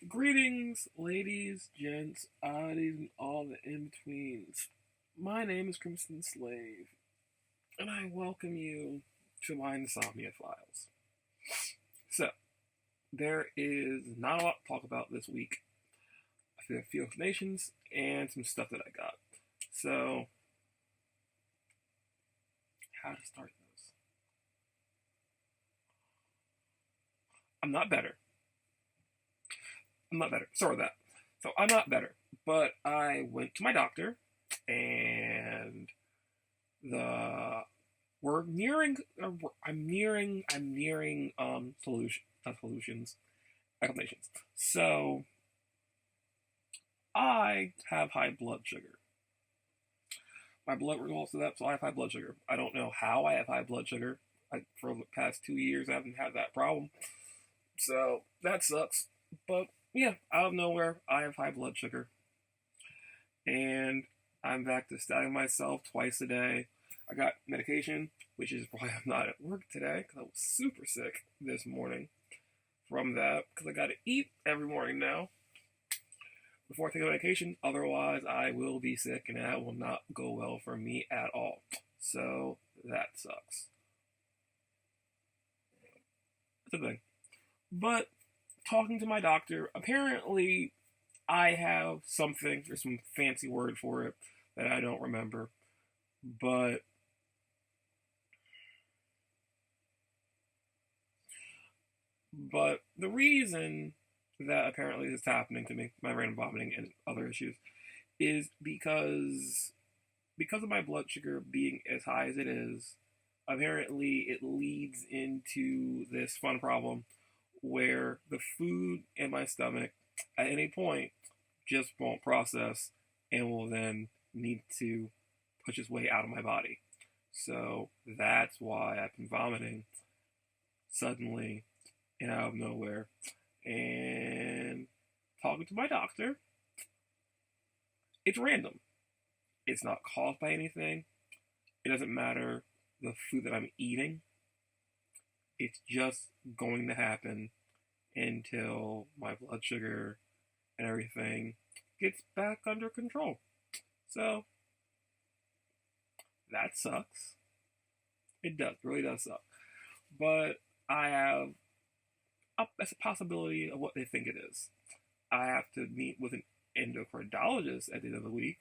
Greetings, ladies, gents, oddies, and all the in-betweens. My name is Crimsonslave, and I welcome you to my Insomnia files. So, there is not a lot to talk about this week. I have a few explanations and some stuff that I got. So, how to start this? I'm not better. Sorry about that. So I'm not better, but I went to my doctor, and the we're nearing. I'm nearing. Not solutions, explanations. So I have high blood sugar. My blood results to that, so I have high blood sugar. I don't know how I have high blood sugar. For the past 2 years, I haven't had that problem, so that sucks. But yeah, out of nowhere, I have high blood sugar. And I'm back to stabbing myself twice a day. I got medication, which is why I'm not at work today, because I was super sick this morning from that, because I gotta eat every morning now before I take a medication. Otherwise, I will be sick, and that will not go well for me at all. So, that sucks. That's a thing. But talking to my doctor, apparently I have something, there's some fancy word for it that I don't remember, but the reason that apparently this is happening to me, my random vomiting and other issues, is because of my blood sugar being as high as it is. Apparently it leads into this fun problem where the food in my stomach at any point just won't process and will then need to push its way out of my body. So that's why I've been vomiting suddenly and out of nowhere. And talking to my doctor, it's random. It's not caused by anything. It doesn't matter the food that I'm eating. It's just going to happen until my blood sugar and everything gets back under control. So, that sucks. It does, really does suck. But I have that's a possibility of what they think it is. I have to meet with an endocrinologist at the end of the week,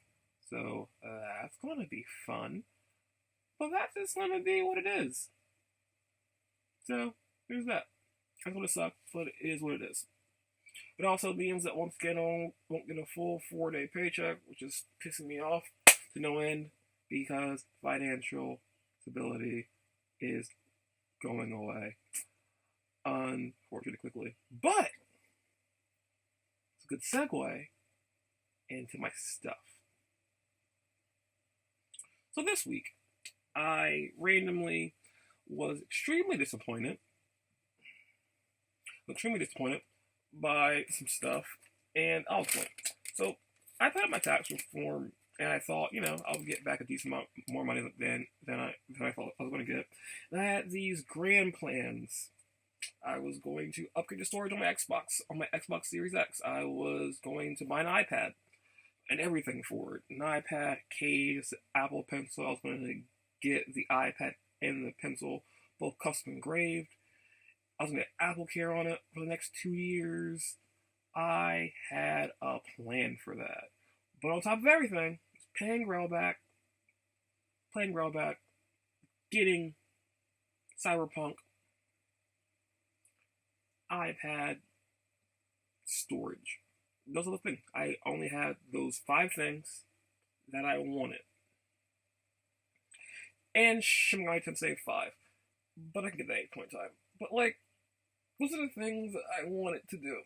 so that's going to be fun. But that's just going to be what it is. So, there's that. That's going to suck, but it is what it is. It also means that once again I won't get a full 4-day paycheck, which is pissing me off to no end, because financial stability is going away, unfortunately, quickly. But it's a good segue into my stuff. So this week, I randomly was extremely disappointed by some stuff, and I'll explain. So I put up my tax reform, and I thought, I'll get back a decent amount more money than I thought I was going to get. And I had these grand plans. I was going to upgrade the storage on my Xbox Series X. I was going to buy an iPad and everything for it. An iPad, case, Apple Pencil. I was going to get the iPad and the pencil both custom engraved. I was going to get Apple Care on it for the next 2 years. I had a plan for that. But on top of everything, playing Railback, getting Cyberpunk, iPad, storage. Those are the things. I only had those 5 things that I wanted. And Shimai can say 5. But I can get that 8 point time. But those are the things that I wanted to do.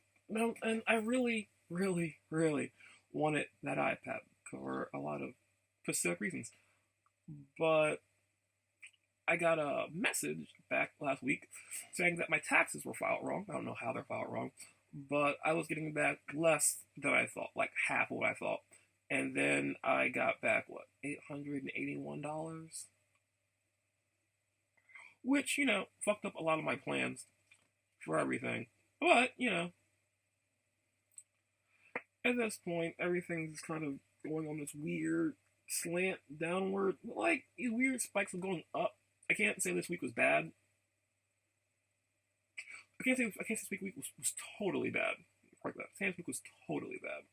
And I really, really, really wanted that iPad for a lot of specific reasons. But I got a message back last week saying that my taxes were filed wrong. I don't know how they're filed wrong, but I was getting back less than I thought, like half of what I thought. And then I got back, $881? Which, fucked up a lot of my plans for everything. But, at this point, everything's kind of going on this weird slant downward, like these weird spikes of going up. I can't say this week was bad. I can't say this week was totally bad. Like that. This week was totally bad.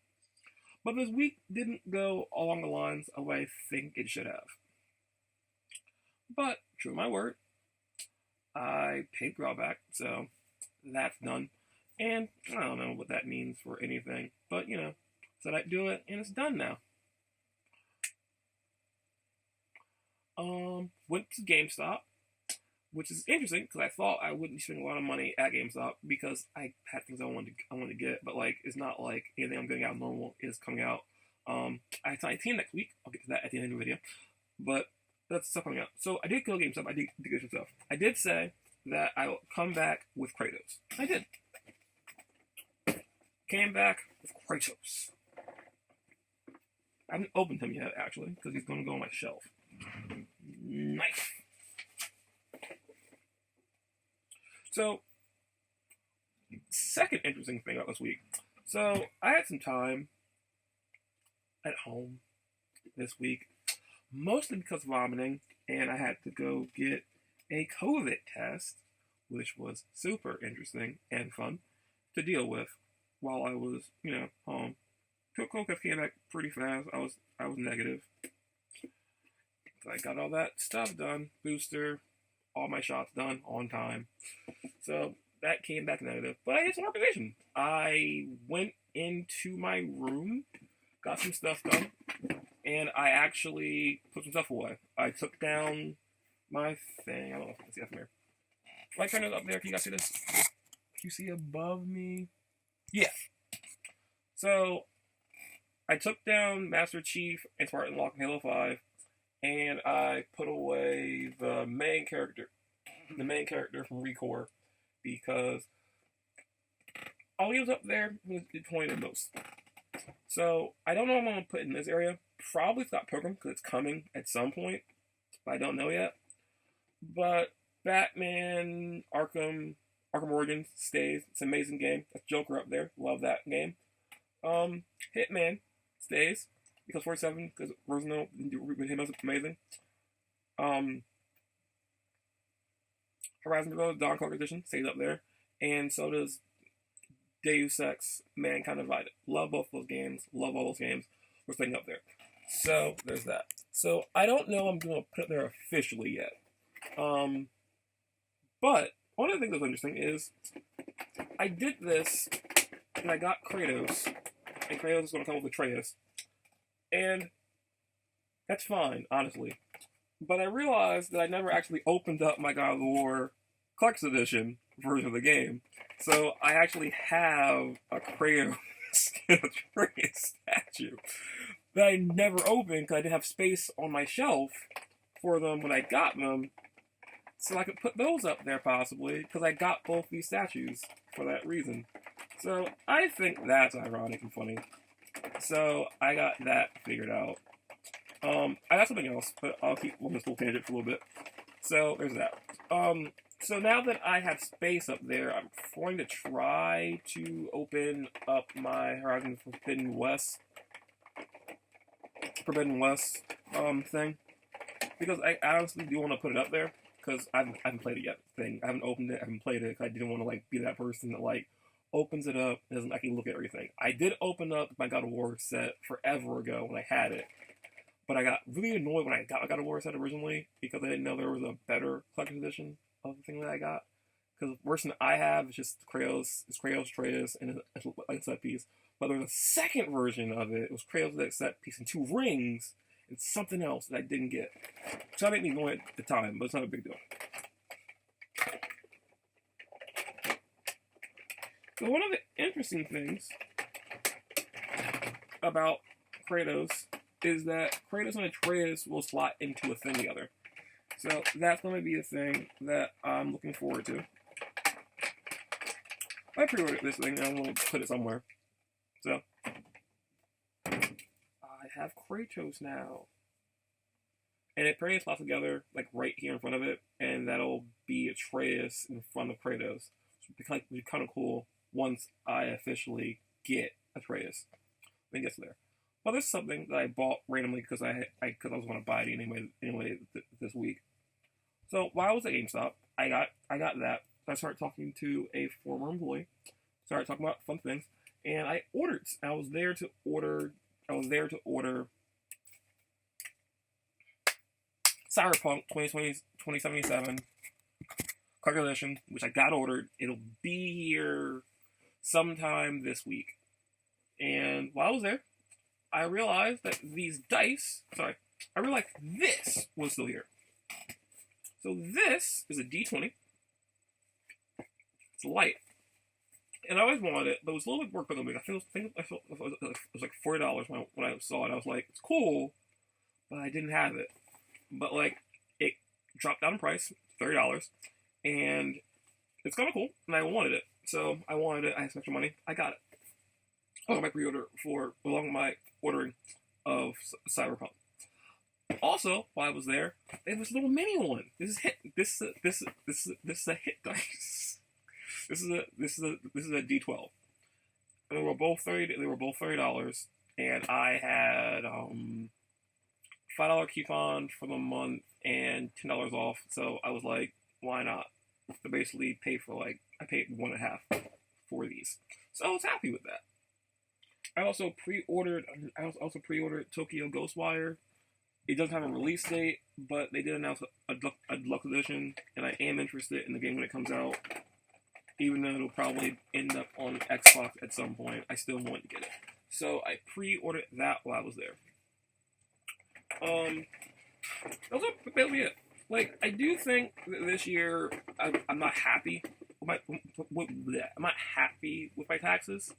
But this week didn't go along the lines of what I think it should have. But true to my word, I paid drawback, so that's done. And I don't know what that means for anything, but said I'd do it, and it's done now. Went to GameStop, which is interesting because I thought I wouldn't be spending a lot of money at GameStop because I had things I wanted to get, but like it's not like anything I'm getting out normal is coming out. I have 19 next week. I'll get to that at the end of the video, but that's stuff coming out. So I did go to GameStop. I did get some stuff. I did say that I will come back with Kratos. I did. Came back with Kratos. I haven't opened him yet, actually, because he's going to go on my shelf. Nice. So, second interesting thing about this week. So, I had some time at home this week, mostly because of vomiting, and I had to go get a COVID test, which was super interesting and fun to deal with while I was, home. Took COVID, came back pretty fast. I was negative. So I got all that stuff done, booster, all my shots done on time. So that came back negative. But I had some organization. I went into my room, got some stuff done, and I actually put some stuff away. I took down my thing. I don't know if you can see that from here. If I turn it up there, can you guys see this? Can you see above me? Yeah. So I took down Master Chief and Spartan Locke in Halo 5, and I put away the main character from Recore, because all he was up there was pointed the most. So I don't know what I'm going to put in this area. Probably Scott Pilgrim, because it's coming at some point, but I don't know yet. But Batman Arkham Origins stays. It's an amazing game. That's Joker up there. Love that game. Hitman stays because 47, because Rosano with him is amazing. Horizon Zero Dawn Clock Edition stays up there, and so does Deus Ex Mankind Divided. Love both those games. Love all those games. We're staying up there. So there's that. So I don't know if I'm going to put it there officially yet. But one of the things that's interesting is I did this and I got Kratos, and Kratos is going to come with Atreus, and that's fine, honestly. But I realized that I never actually opened up my God of War Collector's Edition version of the game, so I actually have a Kratos and Atreus statue that I never opened because I didn't have space on my shelf for them when I got them. So I could put those up there possibly, because I got both these statues for that reason. So I think that's ironic and funny. So I got that figured out. I got something else, but I'll keep on this little tangent for a little bit. So there's that. So now that I have space up there, I'm going to try to open up my Horizon Forbidden West thing, because I honestly do want to put it up there. Because I haven't played it yet. I haven't opened it. I haven't played it. I didn't want to be that person that opens it up and doesn't actually look at everything. I did open up my God of War set forever ago when I had it, but I got really annoyed when I got my God of War set originally because I didn't know there was a better collector's edition of the thing that I got. Because the version I have is just Kratos, Atreus, and a set piece. But there's a second version of it. It was Kratos with a set piece and 2 rings. It's something else that I didn't get. So that made me annoyed at the time, but it's not a big deal. So one of the interesting things about Kratos is that Kratos and Atreus will slot into a thing together. So that's going to be a thing that I'm looking forward to. I pre-ordered this thing and I'm going to put it somewhere. So I have Kratos now. And Atreus slots together, right here in front of it, and that'll be Atreus in front of Kratos. Which would be kind of cool once I officially get Atreus. Then gets there. But this is something that I bought randomly because I was going to buy it this week. So while I was at GameStop, I got that. I started talking to a former employee. Started talking about fun things, and I ordered. I was there to order. I was there to order Cyberpunk 2077 Color Edition, which I got ordered. It'll be here sometime this week. And while I was there, I realized that these dice. I realized this was still here. So this is a D20. It's light. And I always wanted it, but it was a little bit more expensive. I felt it was like $40 when I saw it. I was like, it's cool, but I didn't have it. But like, it dropped down in price, $30, and it's kind of cool, and I wanted it. So I wanted it. I had some extra money. I got it. Along with my pre-order along with my ordering of Cyberpunk. Also, while I was there, there was a little mini one. This is a hit dice. This is a D12. They were both $30, and I had $5 coupon for the month and $10 off. So I was like, why not? To basically I paid 1.5 for these. So I was happy with that. I also pre-ordered Tokyo Ghostwire. It doesn't have a release date, but they did announce a deluxe edition, and I am interested in the game when it comes out. Even though it'll probably end up on Xbox at some point, I still want to get it. So I pre-ordered that while I was there. That's basically it. Like, I do think that this year I'm not happy I'm not happy with my taxes.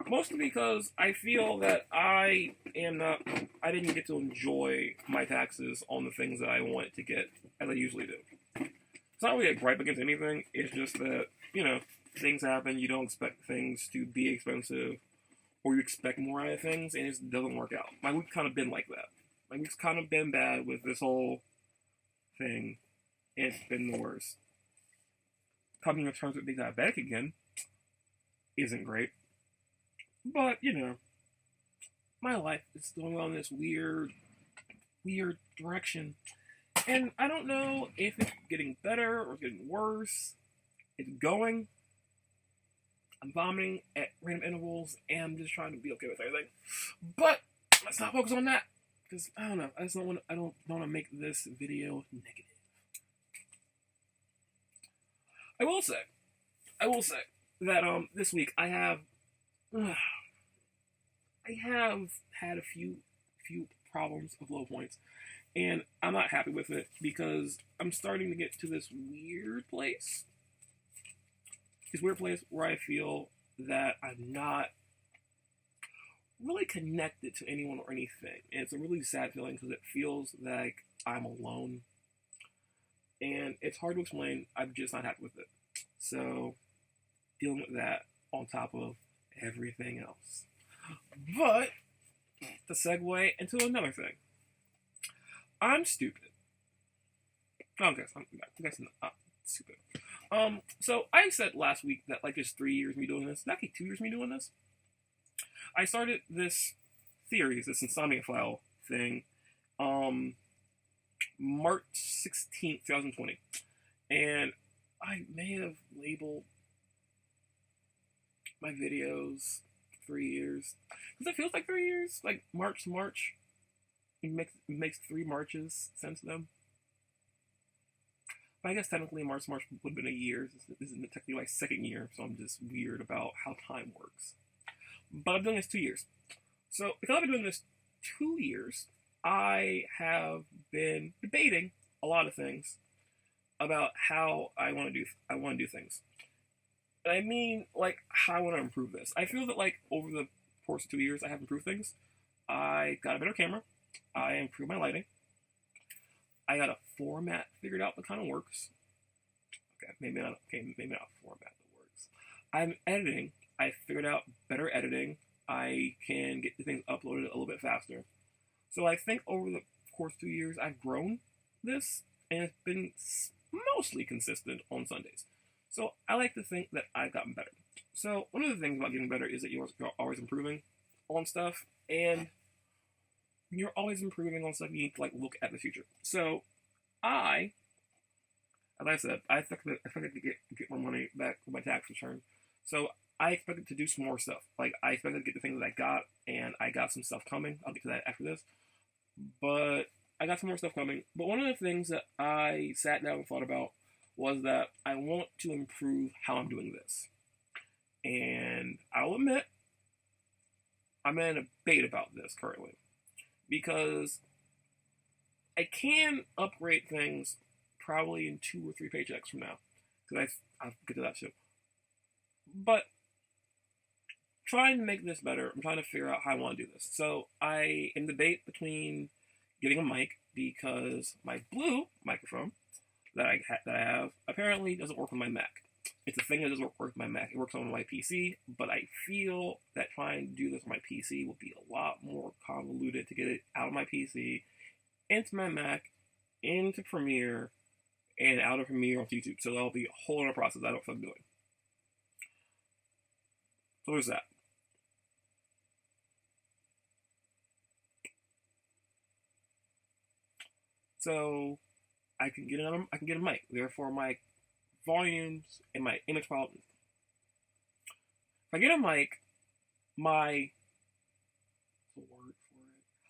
Mostly because I feel that I didn't get to enjoy my taxes on the things that I wanted to get as I usually do. It's not really a gripe against anything. It's just that, things happen. You don't expect things to be expensive, or you expect more out of things, and it just doesn't work out. My week's kind of been like that. My week's kind of been bad with this whole thing. It's been the worst. Coming to terms with being diabetic again isn't great. But, my life is going on this weird direction. And I don't know if it's getting better or getting worse. It's going. I'm vomiting at random intervals, and I'm just trying to be okay with everything. But let's not focus on that, because I don't know. I don't want to make this video negative. I will say that this week I have had a few problems of low points, and I'm not happy with it because I'm starting to get to this weird place. This weird place where I feel that I'm not really connected to anyone or anything, and it's a really sad feeling because it feels like I'm alone, and it's hard to explain. I'm just not happy with it. So, dealing with that on top of everything else. But, to segue into another thing. I'm stupid. I guess I'm not stupid. So I said last week that it's 3 years me doing this. It's actually 2 years me doing this. I started this series, this Insomnia file thing, March 16th, 2020. And I may have labeled my videos 3 years. Because it feels like 3 years. Like March to March. It makes 3 Marches since then. But I guess technically March would have been a year. This is technically my 2nd year, so I'm just weird about how time works. But I'm doing this 2 years. So because I've been doing this 2 years, I have been debating a lot of things about how I want to do things. And I mean, how I want to improve this. I feel that, over the course of 2 years, I have improved things. I got a better camera. I improved my lighting. I got a format figured out that kind of works. Okay, maybe not a format that works. I'm editing. I figured out better editing. I can get the things uploaded a little bit faster. So I think over the course of 2 years, I've grown this, and it's been mostly consistent on Sundays. So I like to think that I've gotten better. So one of the things about getting better is that you're always improving. on stuff, and you're always improving on stuff. You need to like look at the future. So I, as I said, I expected to get more money back with my tax return. So I expected to do some more stuff. Like I expected to get the things that I got, and I got some stuff coming. I'll get to that after this. But I got some more stuff coming. But one of the things that I sat down and thought about was that I want to improve how I'm doing this. And I'll admit, I'm in a debate about this currently. Because I can upgrade things probably in 2 or 3 paychecks from now. Because I'll get to that too. But trying to make this better, I'm trying to figure out how I want to do this. So I am debate between getting a mic because my blue microphone that I have apparently doesn't work on my Mac. It's a thing that doesn't work with my Mac. It works on my PC, but I feel that trying to do this on my PC will be a lot more convoluted to get it out of my PC, into my Mac, into Premiere, and out of Premiere onto YouTube. So that'll be a whole other process I don't know what I'm doing. So there's that. So I can get a mic. Therefore, my volumes and my image quality. If I get a mic, my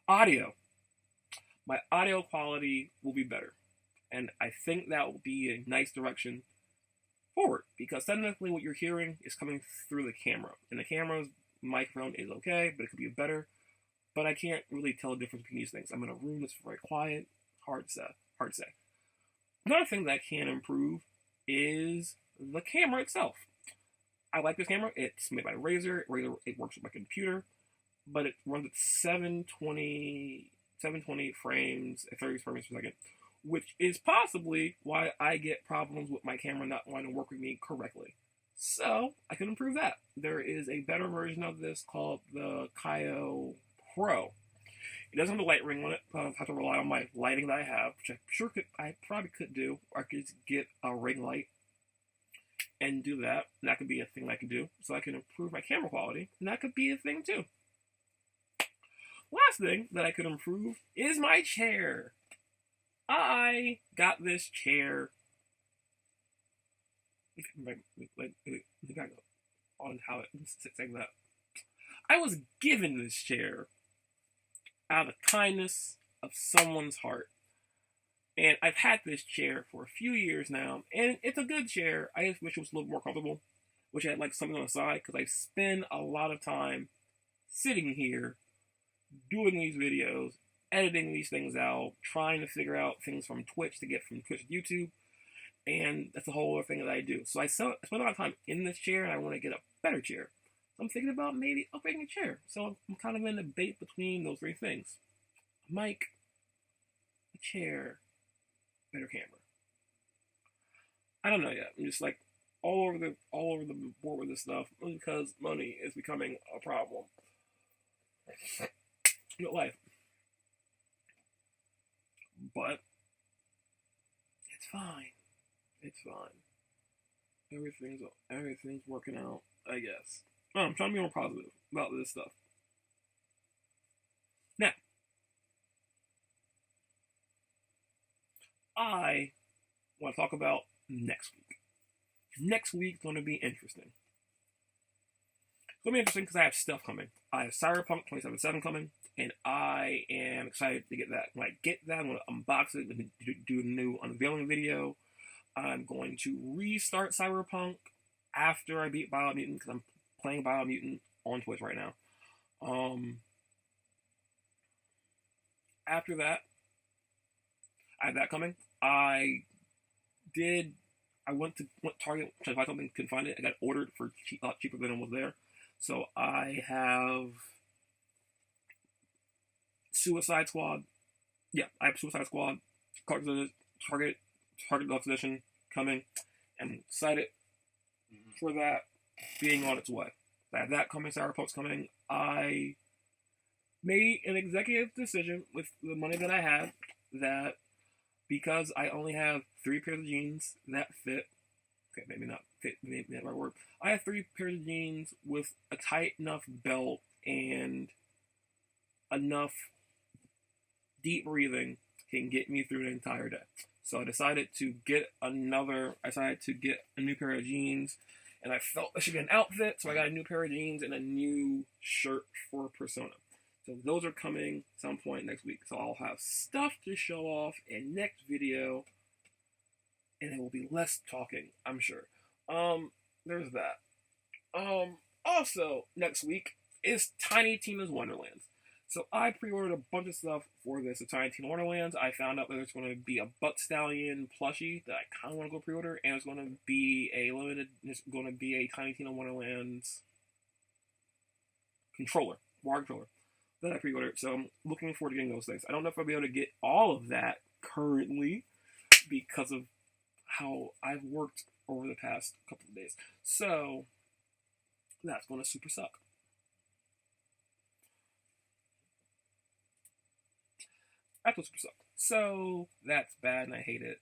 audio quality will be better, and I think that will be a nice direction forward, because technically what you're hearing is coming through the camera, and the camera's microphone is okay, but it could be better. But I can't really tell the difference between these things. I'm in a room that's very quiet. Hard to say. Another thing that I can improve is the camera itself. I like this camera. It's made by Razer. It works with my computer, but it runs at 720 frames at 30 frames per second, which is possibly why I get problems with my camera not wanting to work with me correctly. So I can improve that. There is a better version of this called the Kaio Pro. It doesn't have a light ring on it. I have to rely on my lighting that I have, which I probably could do. Or I could get a ring light and do that. And that could be a thing I can do. So I can improve my camera quality. And that could be a thing too. Last thing that I could improve is my chair. I got this chair. On how it saying that. I was given this chair out of the kindness of someone's heart. And I've had this chair for a few years now, and it's a good chair. I just wish it was a little more comfortable. Wish I had like something on the side, because I spend a lot of time sitting here doing these videos, editing these things out, trying to figure out things from Twitch to get from Twitch to YouTube, and that's the whole other thing that I do. So I spend a lot of time in this chair, and I want to get a better chair. So I'm thinking about maybe upgrading a chair. So I'm kind of in a debate between those 3 things: a mic, a chair, better camera. I don't know yet. I'm just like all over the board with this stuff, because money is becoming a problem. You know, life. But it's fine. It's fine. Everything's working out, I guess. I'm trying to be more positive about this stuff. Now, I want to talk about next week. Next week's going to be interesting. It's going to be interesting because I have stuff coming. I have Cyberpunk 2077 coming, and I am excited to get that. When I get that, I'm going to unbox it and do a new unveiling video. I'm going to restart Cyberpunk after I beat Biomutant, because I'm playing Biomutant on Twitch right now. After that, I have that coming. I went to Target, trying to find something, couldn't find it. I got ordered for cheaper than it was there. So I have Suicide Squad. Yeah, I have Suicide Squad, Target Deluxe Edition coming. I'm excited for that being on its way. I have that coming, Cyberpunk's coming. I made an executive decision with the money that I had, that because I only have 3 pairs of jeans that fit, okay, maybe not fit, maybe not the right word. I have 3 pairs of jeans with a tight enough belt and enough deep breathing can get me through an entire day. So I decided to get a new pair of jeans, and I felt there should be an outfit, so I got a new pair of jeans and a new shirt for Persona. So those are coming some point next week. So I'll have stuff to show off in next video, and it will be less talking, I'm sure. There's that. Also, next week is Tiny Tina's Wonderlands. So I pre-ordered a bunch of stuff for this at Tiny Tina Wonderlands. I found out that there's going to be a Butt Stallion plushie that I kind of want to go pre-order, and it's going to be a Tiny Tina Wonderlands controller, wire controller, that I pre-ordered. So I'm looking forward to getting those things. I don't know if I'll be able to get all of that currently because of how I've worked over the past couple of days. So that's going to super suck. That's what super suck. So that's bad and I hate it.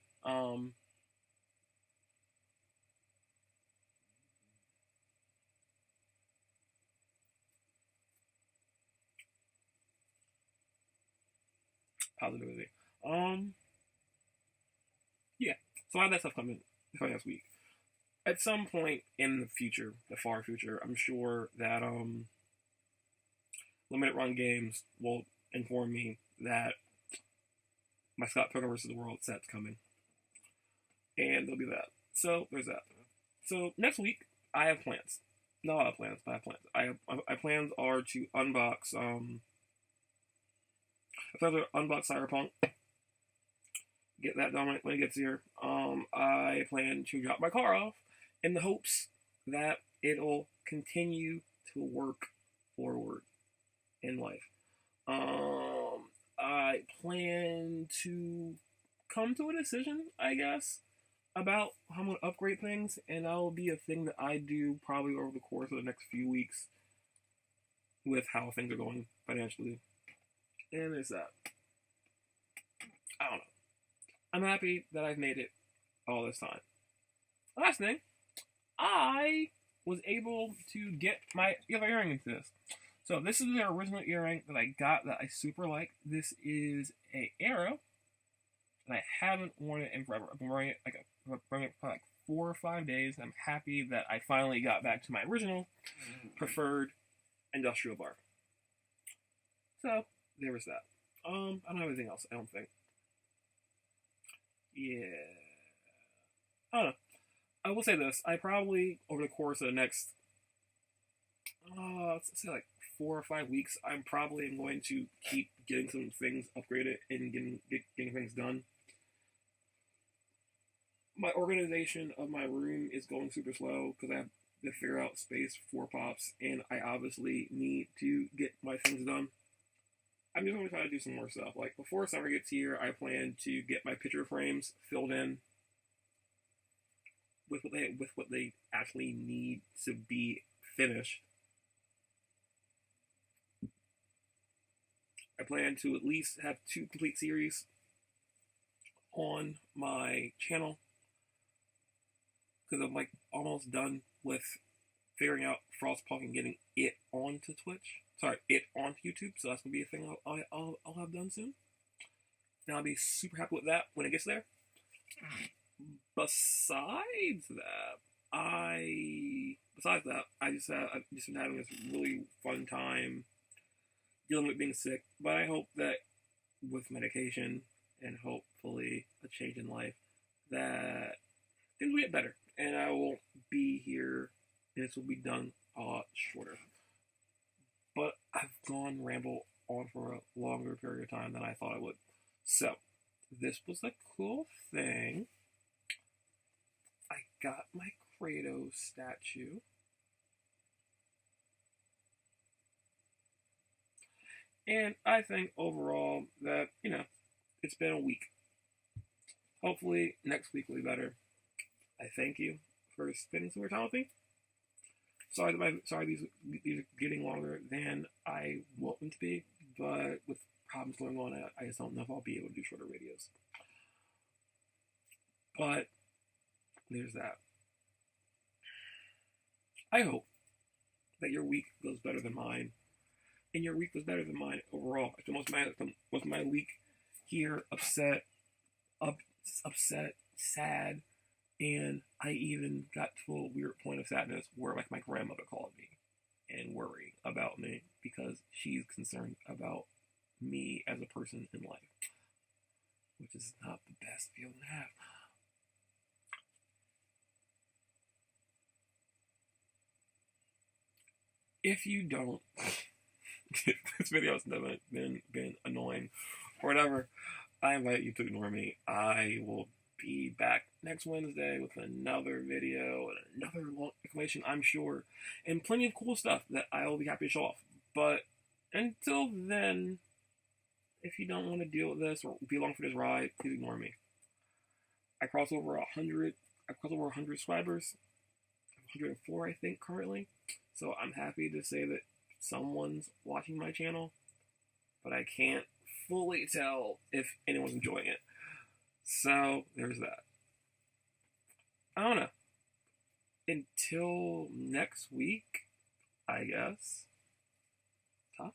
Positivity. Yeah. So I have that stuff coming next week. At some point in the future, the far future, I'm sure that Limited Run Games will inform me that my Scott Pilgrim vs. the World set's coming. And there'll be that. So there's that. So next week, I have plans. Not a lot of plans, but I have plans. My plans are to unbox unbox Cyberpunk. Get that done when it gets here. I plan to drop my car off in the hopes that it'll continue to work forward in life. I plan to come to a decision, I guess, about how I'm going to upgrade things, and that will be a thing that I do probably over the course of the next few weeks with how things are going financially. And there's that. I don't know. I'm happy that I've made it all this time. Last thing, I was able to get my other earring into this. So this is the original earring that I got that I super like. This is a Arrow, and I haven't worn it in forever. I've been wearing it for like 4 or 5 days, and I'm happy that I finally got back to my original preferred industrial bark. So there was that. I don't have anything else, I don't think. Yeah. I don't know. I will say this. I probably, over the course of the next, let's say like 4 or 5 weeks, I'm probably going to keep getting some things upgraded and getting things done. My organization of my room is going super slow because I have to figure out space for pops, and I obviously need to get my things done. I'm just going to try to do some more stuff. Like, before summer gets here, I plan to get my picture frames filled in with what they actually need to be finished. I plan to at least have 2 complete series on my channel because I'm like almost done with figuring out Frostpunk and getting it onto Twitch. Sorry, it onto YouTube. So that's gonna be a thing I'll have done soon. And I'll be super happy with that when it gets there. Besides that, I've just been having this really fun time dealing with being sick. But I hope that with medication and hopefully a change in life, that things will get better, and I will be here, and this will be done a lot shorter. But I've gone ramble on for a longer period of time than I thought I would. So, this was a cool thing. I got my Kratos statue. And I think overall that, it's been a week. Hopefully next week will be better. I thank you for spending some more time with me. Sorry these are getting longer than I want them to be, but with problems going on, I just don't know if I'll be able to do shorter videos. But there's that. I hope that your week goes better than mine. and your week was better than mine overall. Was my week here upset, upset, sad, and I even got to a weird point of sadness where like my grandmother called me and worried about me because she's concerned about me as a person in life, which is not the best feeling to have. If you don't, if this video has never been annoying or whatever, I invite you to ignore me. I will be back next Wednesday with another video and another long explanation, I'm sure, and plenty of cool stuff that I will be happy to show off. But until then, if you don't want to deal with this or be along for this ride, please ignore me. I crossed over 100. I crossed over 100 subscribers. 104, I think, currently. So I'm happy to say that someone's watching my channel, but I can't fully tell if anyone's enjoying it. So there's that. I don't know. Until next week, I guess. Huh?